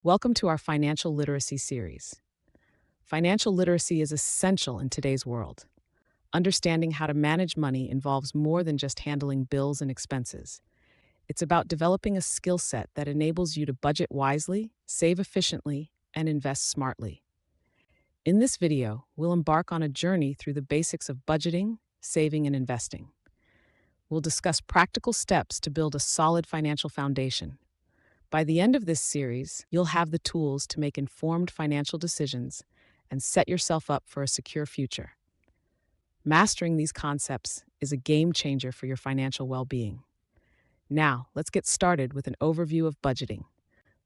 Welcome to our financial literacy series. Financial literacy is essential in today's world. Understanding how to manage money involves more than just handling bills and expenses. It's about developing a skill set that enables you to budget wisely, save efficiently, and invest smartly. In this video, we'll embark on a journey through the basics of budgeting, saving, and investing. We'll discuss practical steps to build a solid financial foundation. By the end of this series, you'll have the tools to make informed financial decisions and set yourself up for a secure future. Mastering these concepts is a game changer for your financial well-being. Now, let's get started with an overview of budgeting.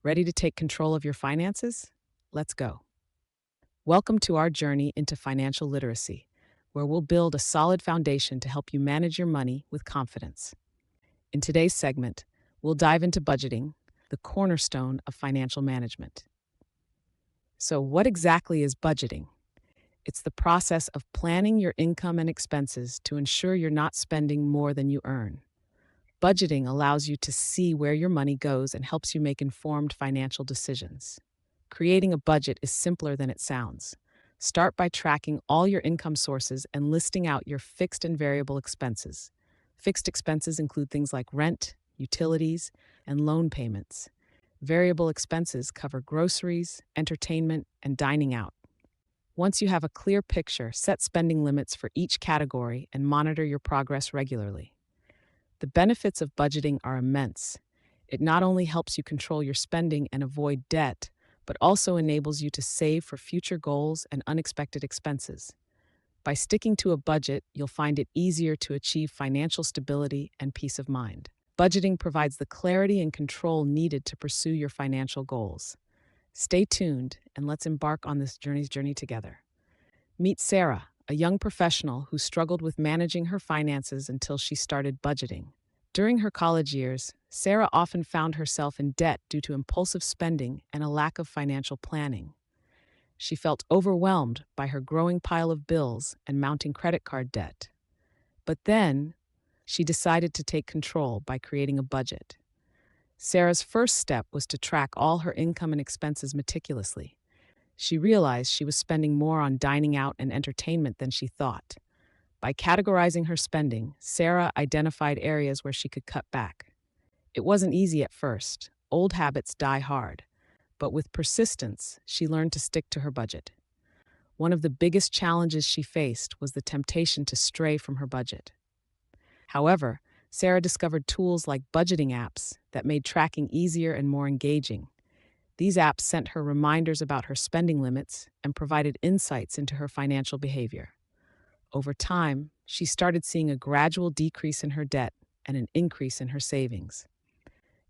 Ready to take control of your finances? Let's go. Welcome to our journey into financial literacy, where we'll build a solid foundation to help you manage your money with confidence. In today's segment, we'll dive into budgeting, the cornerstone of financial management. So, what exactly is budgeting? It's the process of planning your income and expenses to ensure you're not spending more than you earn. Budgeting allows you to see where your money goes and helps you make informed financial decisions. Creating a budget is simpler than it sounds. Start by tracking all your income sources and listing out your fixed and variable expenses. Fixed expenses include things like rent, utilities, and loan payments. Variable expenses cover groceries, entertainment, and dining out. Once you have a clear picture, set spending limits for each category and monitor your progress regularly. The benefits of budgeting are immense. It not only helps you control your spending and avoid debt, but also enables you to save for future goals and unexpected expenses. By sticking to a budget, you'll find it easier to achieve financial stability and peace of mind. Budgeting provides the clarity and control needed to pursue your financial goals. Stay tuned and let's embark on this journey together. Meet Sarah, a young professional who struggled with managing her finances until she started budgeting. During her college years, Sarah often found herself in debt due to impulsive spending and a lack of financial planning. She felt overwhelmed by her growing pile of bills and mounting credit card debt. But then, she decided to take control by creating a budget. Sarah's first step was to track all her income and expenses meticulously. She realized she was spending more on dining out and entertainment than she thought. By categorizing her spending, Sarah identified areas where she could cut back. It wasn't easy at first. Old habits die hard. But with persistence, she learned to stick to her budget. One of the biggest challenges she faced was the temptation to stray from her budget. However, Sarah discovered tools like budgeting apps that made tracking easier and more engaging. These apps sent her reminders about her spending limits and provided insights into her financial behavior. Over time, she started seeing a gradual decrease in her debt and an increase in her savings.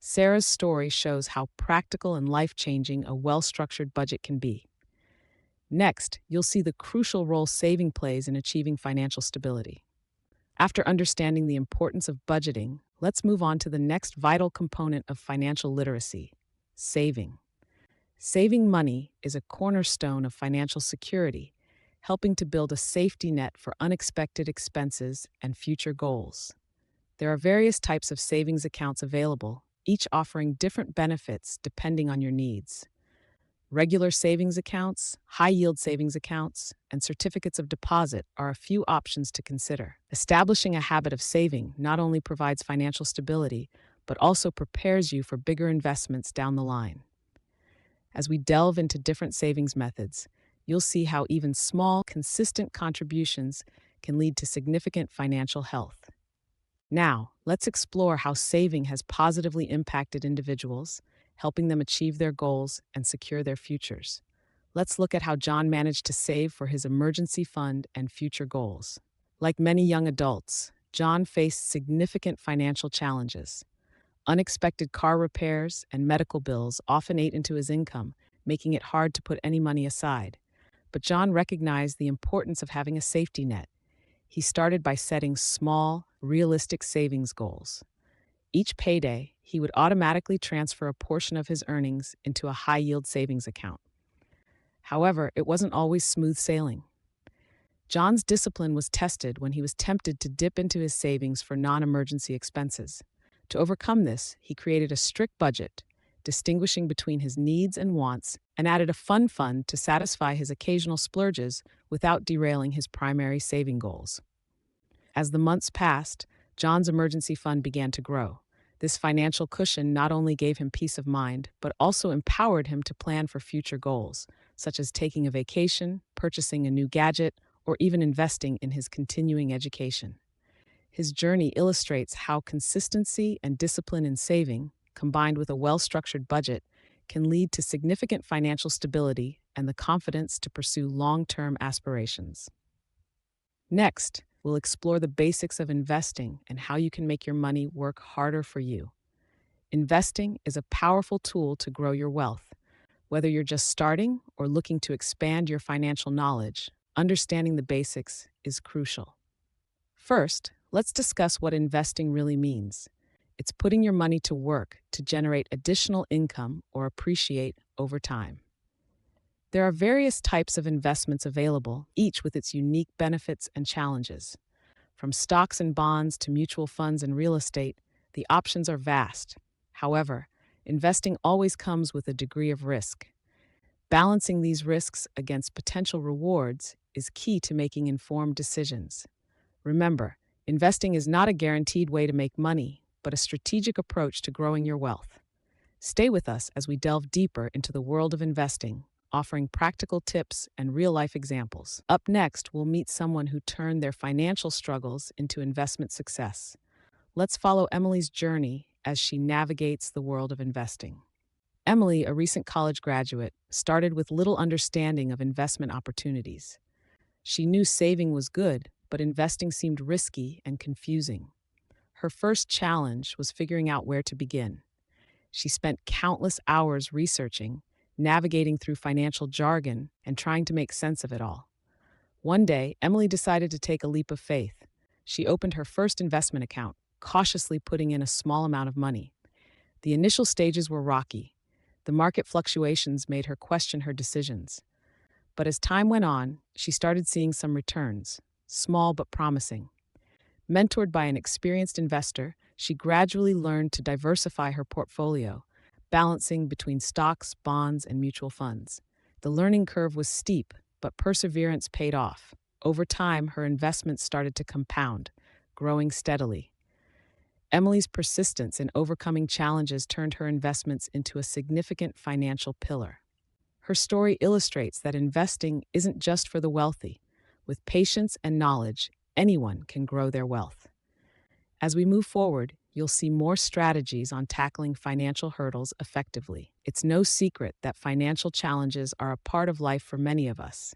Sarah's story shows how practical and life-changing a well-structured budget can be. Next, you'll see the crucial role saving plays in achieving financial stability. After understanding the importance of budgeting, let's move on to the next vital component of financial literacy: saving. Saving money is a cornerstone of financial security, helping to build a safety net for unexpected expenses and future goals. There are various types of savings accounts available, each offering different benefits depending on your needs. Regular savings accounts, high-yield savings accounts, and certificates of deposit are a few options to consider. Establishing a habit of saving not only provides financial stability, but also prepares you for bigger investments down the line. As we delve into different savings methods, you'll see how even small, consistent contributions can lead to significant financial health. Now, let's explore how saving has positively impacted individuals, helping them achieve their goals and secure their futures. Let's look at how John managed to save for his emergency fund and future goals. Like many young adults, John faced significant financial challenges. Unexpected car repairs and medical bills often ate into his income, making it hard to put any money aside. But John recognized the importance of having a safety net. He started by setting small, realistic savings goals. Each payday, he would automatically transfer a portion of his earnings into a high-yield savings account. However, it wasn't always smooth sailing. John's discipline was tested when he was tempted to dip into his savings for non-emergency expenses. To overcome this, he created a strict budget, distinguishing between his needs and wants, and added a fun fund to satisfy his occasional splurges without derailing his primary saving goals. As the months passed, John's emergency fund began to grow. This financial cushion not only gave him peace of mind, but also empowered him to plan for future goals, such as taking a vacation, purchasing a new gadget, or even investing in his continuing education. His journey illustrates how consistency and discipline in saving, combined with a well structured budget, can lead to significant financial stability and the confidence to pursue long term aspirations. Next, we'll explore the basics of investing and how you can make your money work harder for you. Investing is a powerful tool to grow your wealth. Whether you're just starting or looking to expand your financial knowledge, understanding the basics is crucial. First, let's discuss what investing really means. It's putting your money to work to generate additional income or appreciate over time. There are various types of investments available, each with its unique benefits and challenges. From stocks and bonds to mutual funds and real estate, the options are vast. However, investing always comes with a degree of risk. Balancing these risks against potential rewards is key to making informed decisions. Remember, investing is not a guaranteed way to make money, but a strategic approach to growing your wealth. Stay with us as we delve deeper into the world of investing, offering practical tips and real-life examples. Up next, we'll meet someone who turned their financial struggles into investment success. Let's follow Emily's journey as she navigates the world of investing. Emily, a recent college graduate, started with little understanding of investment opportunities. She knew saving was good, but investing seemed risky and confusing. Her first challenge was figuring out where to begin. She spent countless hours researching, navigating through financial jargon, and trying to make sense of it all. One day, Emily decided to take a leap of faith. She opened her first investment account, cautiously putting in a small amount of money. The initial stages were rocky. The market fluctuations made her question her decisions. But as time went on, she started seeing some returns, small but promising. Mentored by an experienced investor, she gradually learned to diversify her portfolio, balancing between stocks, bonds, and mutual funds. The learning curve was steep, but perseverance paid off. Over time, her investments started to compound, growing steadily. Emily's persistence in overcoming challenges turned her investments into a significant financial pillar. Her story illustrates that investing isn't just for the wealthy. With patience and knowledge, anyone can grow their wealth. As we move forward, you'll see more strategies on tackling financial hurdles effectively. It's no secret that financial challenges are a part of life for many of us.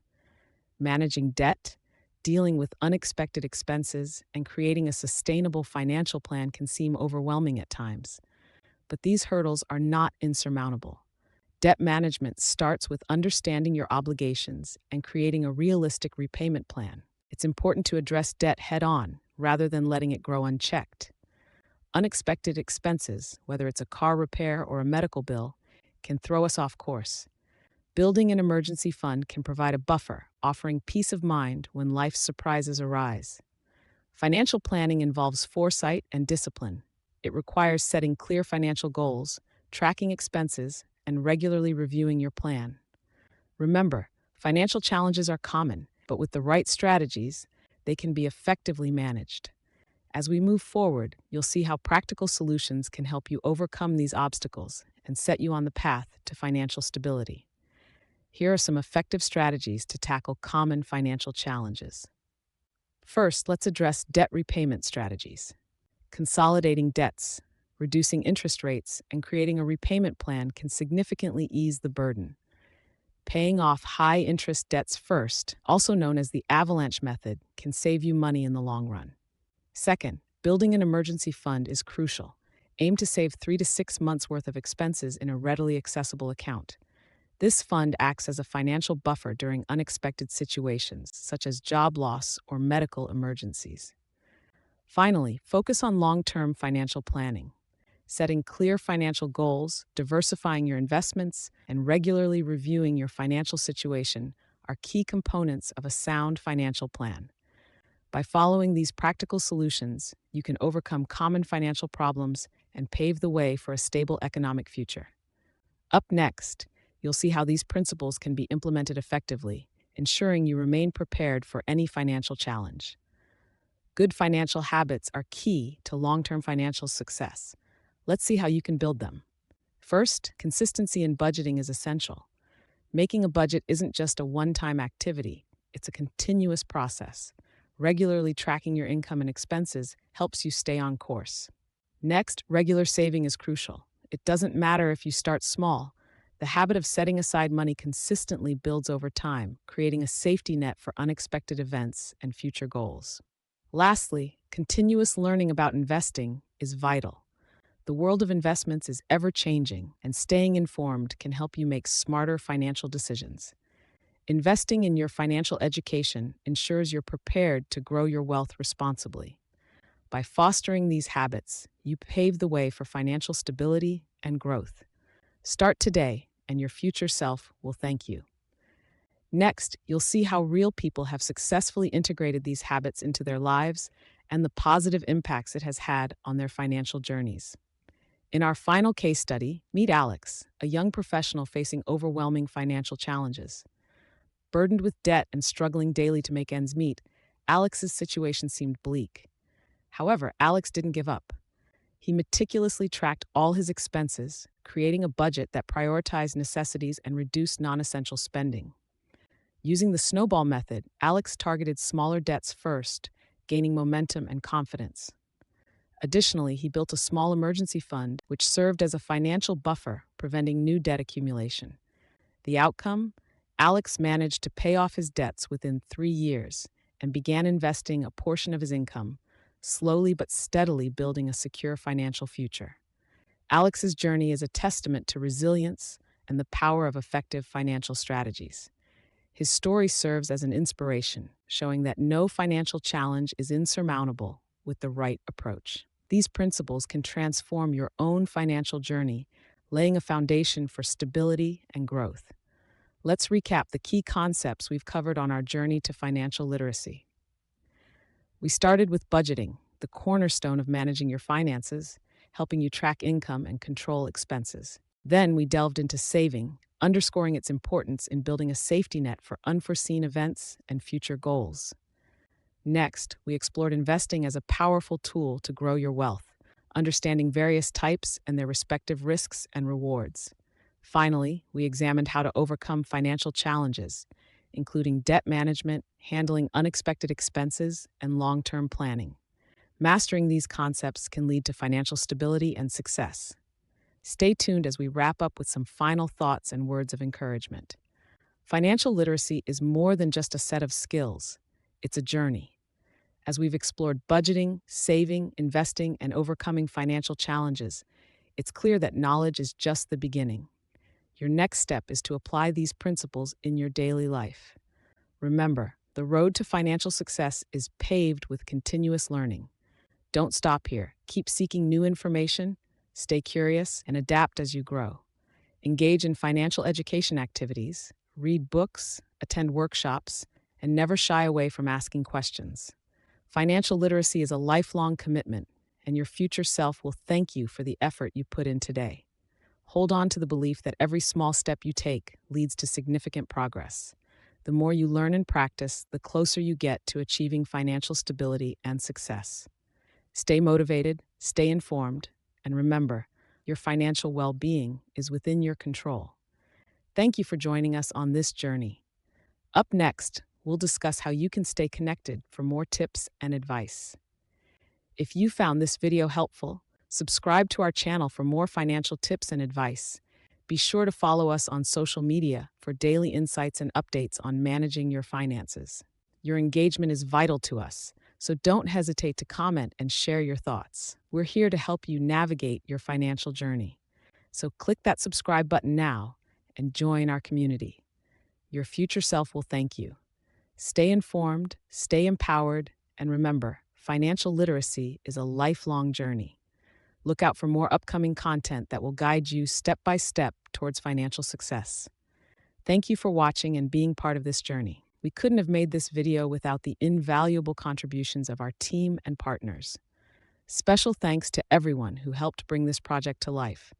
Managing debt, dealing with unexpected expenses, and creating a sustainable financial plan can seem overwhelming at times. But these hurdles are not insurmountable. Debt management starts with understanding your obligations and creating a realistic repayment plan. It's important to address debt head-on rather than letting it grow unchecked. Unexpected expenses, whether it's a car repair or a medical bill, can throw us off course. Building an emergency fund can provide a buffer, offering peace of mind when life's surprises arise. Financial planning involves foresight and discipline. It requires setting clear financial goals, tracking expenses, and regularly reviewing your plan. Remember, financial challenges are common, but with the right strategies, they can be effectively managed. As we move forward, you'll see how practical solutions can help you overcome these obstacles and set you on the path to financial stability. Here are some effective strategies to tackle common financial challenges. First, let's address debt repayment strategies. Consolidating debts, reducing interest rates, and creating a repayment plan can significantly ease the burden. Paying off high-interest debts first, also known as the avalanche method, can save you money in the long run. Second, building an emergency fund is crucial. Aim to save 3 to 6 months' worth of expenses in a readily accessible account. This fund acts as a financial buffer during unexpected situations, such as job loss or medical emergencies. Finally, focus on long-term financial planning. Setting clear financial goals, diversifying your investments, and regularly reviewing your financial situation are key components of a sound financial plan. By following these practical solutions, you can overcome common financial problems and pave the way for a stable economic future. Up next, you'll see how these principles can be implemented effectively, ensuring you remain prepared for any financial challenge. Good financial habits are key to long-term financial success. Let's see how you can build them. First, consistency in budgeting is essential. Making a budget isn't just a one-time activity, it's a continuous process. Regularly tracking your income and expenses helps you stay on course. Next, regular saving is crucial. It doesn't matter if you start small. The habit of setting aside money consistently builds over time, creating a safety net for unexpected events and future goals. Lastly, continuous learning about investing is vital. The world of investments is ever changing, and staying informed can help you make smarter financial decisions. Investing in your financial education ensures you're prepared to grow your wealth responsibly. By fostering these habits, you pave the way for financial stability and growth. Start today, and your future self will thank you. Next, you'll see how real people have successfully integrated these habits into their lives and the positive impacts it has had on their financial journeys. In our final case study, meet Alex, a young professional facing overwhelming financial challenges. Burdened with debt and struggling daily to make ends meet, Alex's situation seemed bleak. However, Alex didn't give up. He meticulously tracked all his expenses, creating a budget that prioritized necessities and reduced non-essential spending. Using the snowball method, Alex targeted smaller debts first, gaining momentum and confidence. Additionally, he built a small emergency fund, which served as a financial buffer, preventing new debt accumulation. The outcome? Alex managed to pay off his debts within 3 years and began investing a portion of his income, slowly but steadily building a secure financial future. Alex's journey is a testament to resilience and the power of effective financial strategies. His story serves as an inspiration, showing that no financial challenge is insurmountable with the right approach. These principles can transform your own financial journey, laying a foundation for stability and growth. Let's recap the key concepts we've covered on our journey to financial literacy. We started with budgeting, the cornerstone of managing your finances, helping you track income and control expenses. Then we delved into saving, underscoring its importance in building a safety net for unforeseen events and future goals. Next, we explored investing as a powerful tool to grow your wealth, understanding various types and their respective risks and rewards. Finally, we examined how to overcome financial challenges, including debt management, handling unexpected expenses, and long-term planning. Mastering these concepts can lead to financial stability and success. Stay tuned as we wrap up with some final thoughts and words of encouragement. Financial literacy is more than just a set of skills, it's a journey. As we've explored budgeting, saving, investing, and overcoming financial challenges, it's clear that knowledge is just the beginning. Your next step is to apply these principles in your daily life. Remember, the road to financial success is paved with continuous learning. Don't stop here. Keep seeking new information, stay curious, and adapt as you grow. Engage in financial education activities, read books, attend workshops, and never shy away from asking questions. Financial literacy is a lifelong commitment, and your future self will thank you for the effort you put in today. Hold on to the belief that every small step you take leads to significant progress. The more you learn and practice, the closer you get to achieving financial stability and success. Stay motivated, stay informed, and remember, your financial well-being is within your control. Thank you for joining us on this journey. Up next, we'll discuss how you can stay connected for more tips and advice. If you found this video helpful, subscribe to our channel for more financial tips and advice. Be sure to follow us on social media for daily insights and updates on managing your finances. Your engagement is vital to us, so don't hesitate to comment and share your thoughts. We're here to help you navigate your financial journey. So click that subscribe button now and join our community. Your future self will thank you. Stay informed, stay empowered, and remember, financial literacy is a lifelong journey. Look out for more upcoming content that will guide you step by step towards financial success. Thank you for watching and being part of this journey. We couldn't have made this video without the invaluable contributions of our team and partners. Special thanks to everyone who helped bring this project to life.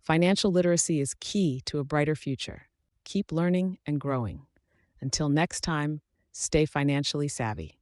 Financial literacy is key to a brighter future. Keep learning and growing. Until next time, stay financially savvy.